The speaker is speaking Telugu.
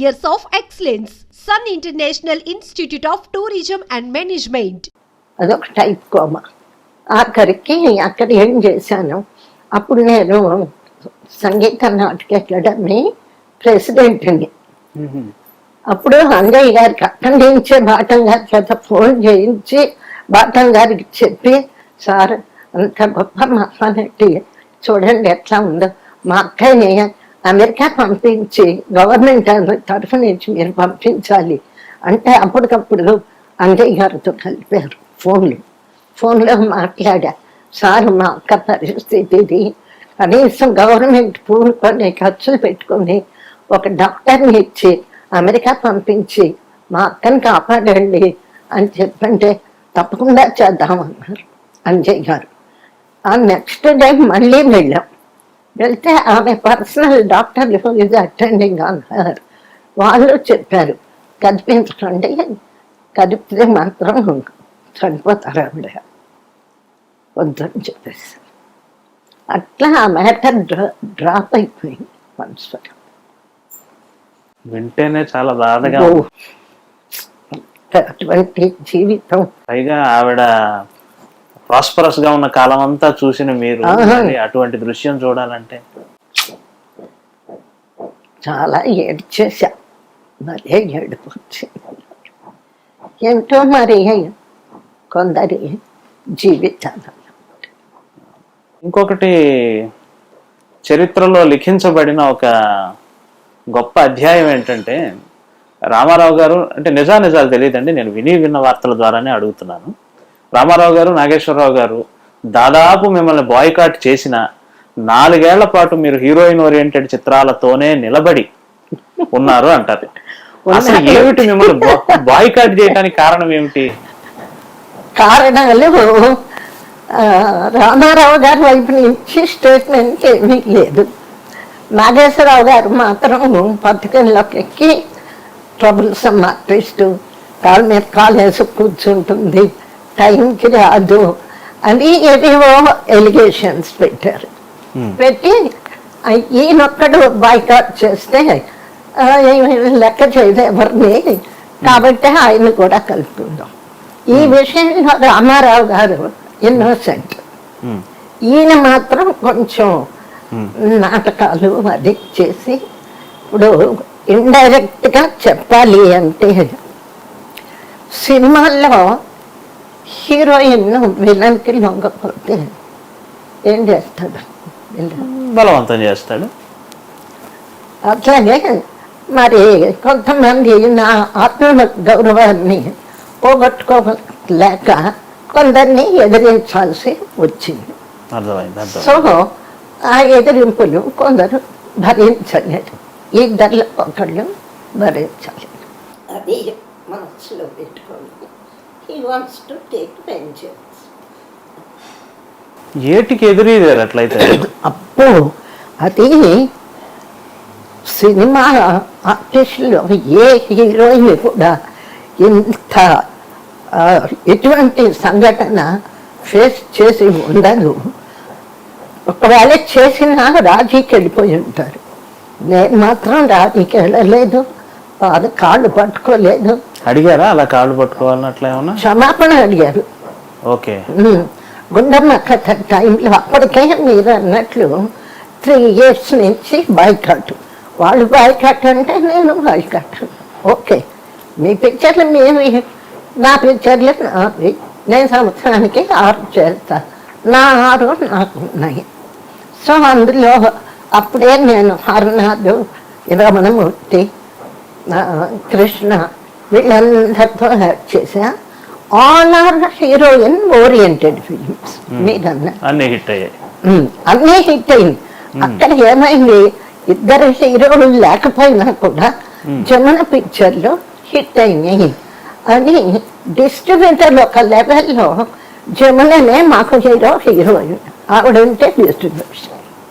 years of excellence. Sun International Institute of Tourism and Management. అదొక టైప్ కోమా. ఆఖరికి అక్కడ ఏం చేశాను, అప్పుడు నేను సంగీత నాటక అకాడమీ ప్రెసిడెంట్ని. అప్పుడు అంజయ్య గారికి అక్కడి నుంచే బాటం గారి చేత ఫోన్ చేయించి బాటం గారికి చెప్పి, సార్ అంత గొప్ప మహానటి చూడండి ఎట్లా ఉందో, మా అక్కని అమెరికా పంపించి గవర్నమెంట్ తరఫు నుంచి మీరు పంపించాలి అంటే అప్పటికప్పుడు అంజయ్య గారితో కలిపారు. ఫోన్లో మాట్లాడా, సార్ మా అక్క పరిస్థితి ఇది, కనీసం గవర్నమెంట్ పూనుకొని ఖర్చులు పెట్టుకొని ఒక డాక్టర్ని ఇచ్చి అమెరికా పంపించి మా అక్కని కాపాడండి అని చెప్పంటే తప్పకుండా చేద్దామన్నారు అంజయ్ గారు. ఆ నెక్స్ట్ డే మళ్ళీ వెళ్ళాం. వెళ్తే ఆమె పర్సనల్ డాక్టర్ ఈజ్ అటెండింగ్ అన్నారు. వాళ్ళు చెప్పారు కదిపించకండి, కదిపితే మాత్రం చనిపోతారు ఆవిడ, వద్దని చెప్పేసి. అట్లా ఆ మ్యాటర్ డ్రాప్ అయిపోయింది మనసు. వింటేనే చాలా బాధగా అటువంటి జీవితం. పైగా ఆవిడ ప్రాస్పరస్ గా ఉన్న కాలం అంతా చూసిన మీరు అటువంటి దృశ్యం చూడాలంటే చాలా ఏడ్చేసా. మరే ఏడుపు వచ్చింది. ఏంటో మరి కొందరి జీవితాలు. ఇంకొకటి, చరిత్రలో లిఖించబడిన ఒక గొప్ప అధ్యాయం ఏంటంటే, రామారావు గారు అంటే నిజాలు తెలియదండి, నేను విన్న వార్తల ద్వారానే అడుగుతున్నాను. రామారావు గారు, నాగేశ్వరరావు గారు దాదాపు మిమ్మల్ని బాయ్కాట్ చేసిన 4 ఏళ్ల పాటు మీరు హీరోయిన్ ఓరియంటెడ్ చిత్రాలతోనే నిలబడి ఉన్నారు అంటారు. అసలు ఏమిటి మిమ్మల్ని బాయ్కాట్ చేయడానికి కారణం ఏమిటి? కారణాలు రామారావు గారి వైపు నుంచి స్టేట్మెంట్ ఏమీ లేదు. నాగేశ్వరరావు గారు మాత్రం పథకంలోకి ఎక్కి ట్రబుల్సమ్ ఆర్టిస్టు, కాళ్ళ మీద కాలేసి కూర్చుంటుంది, టైంకి రాదు అని ఏవేవో ఎలిగేషన్స్ పెట్టారు. పెట్టి ఈయనొక్కడు బాయ్కాట్ చేస్తే లెక్క చేయదు ఎవరిని, కాబట్టి ఆయన కూడా కలుపుకుందాం. ఈ విషయంలో రామారావు గారు ఇన్నోసెంట్, ఈయన మాత్రం కొంచెం నాటకాలు అది చేసి. ఇప్పుడు ఇండైరెక్ట్ గా చెప్పాలి అంటే, సినిమాల్లో హీరోయిన్ విలన్కి లొంగపోతే ఏం చేస్తాడు? బలవంతం చేస్తాడు. అట్లాగే మరి కొంతమంది నా ఆత్మ గౌరవాన్ని పోగొట్టుకోలేక కొందరిని ఎదిరించాల్సి వచ్చింది. సో ఆ ఎదిరింపులు కొందరు భరించలేరు, ఇద్దరిలో ఒకళ్ళు భరించాలి. అది మనసులో పెట్టుకోండి. He wants to take vengeance. ఏటికి ఎదురీదారు అట్లయితే? అప్పుడు అది సినిమా ఆర్టిస్టులో ఏ హీరోయిన్ కూడా ఇంత ఎటువంటి సంఘటన ఫేస్ చేసి ఉండదు. ఒకవేళ చేసినా రాజీకి వెళ్ళిపోయి ఉంటారు. నేను మాత్రం రాజీకి వెళ్ళలేదు, కాళ్ళు పట్టుకోలేదు. అడిగారా అలా కాళ్ళు పట్టుకోవాలని? అట్లా ఏమన్నా క్షమాపణ అడిగారు. ఓకే. గుండమ్మ కథ టైంలో అప్పటికే మీరు అన్నట్లు 3 years నుంచి బాయ్కాట్. వాళ్ళు బాయ్కాట్ అంటే నేను బాయ్కాట్. ఓకే, మీ పిక్చర్లు మీవి, నా పిక్చర్లు నావి. నేను సంవత్సరానికి 6 చేస్తాను, నా 6 నాకు ఉన్నాయి. సో అందులో అప్పుడే నేను హరనాథ్, రమణమూర్తి, కృష్ణ వీళ్ళందరితో యాడ్ చేశా. All are heroine oriented films. మీరన్నా అన్నీ హిట్ అయ్యాయి. అన్నీ హిట్ అయింది. అక్కడ ఏమైంది, ఇద్దరు హీరోలు లేకపోయినా కూడా జమున పిక్చర్లు హిట్ అయినాయి అని డిస్ట్రిబ్యూటర్ ఒక లెవెల్లో జముననే మాకు హీరోయిన్, ఆవిడంటే డిస్ట్రిబ్యూషన్.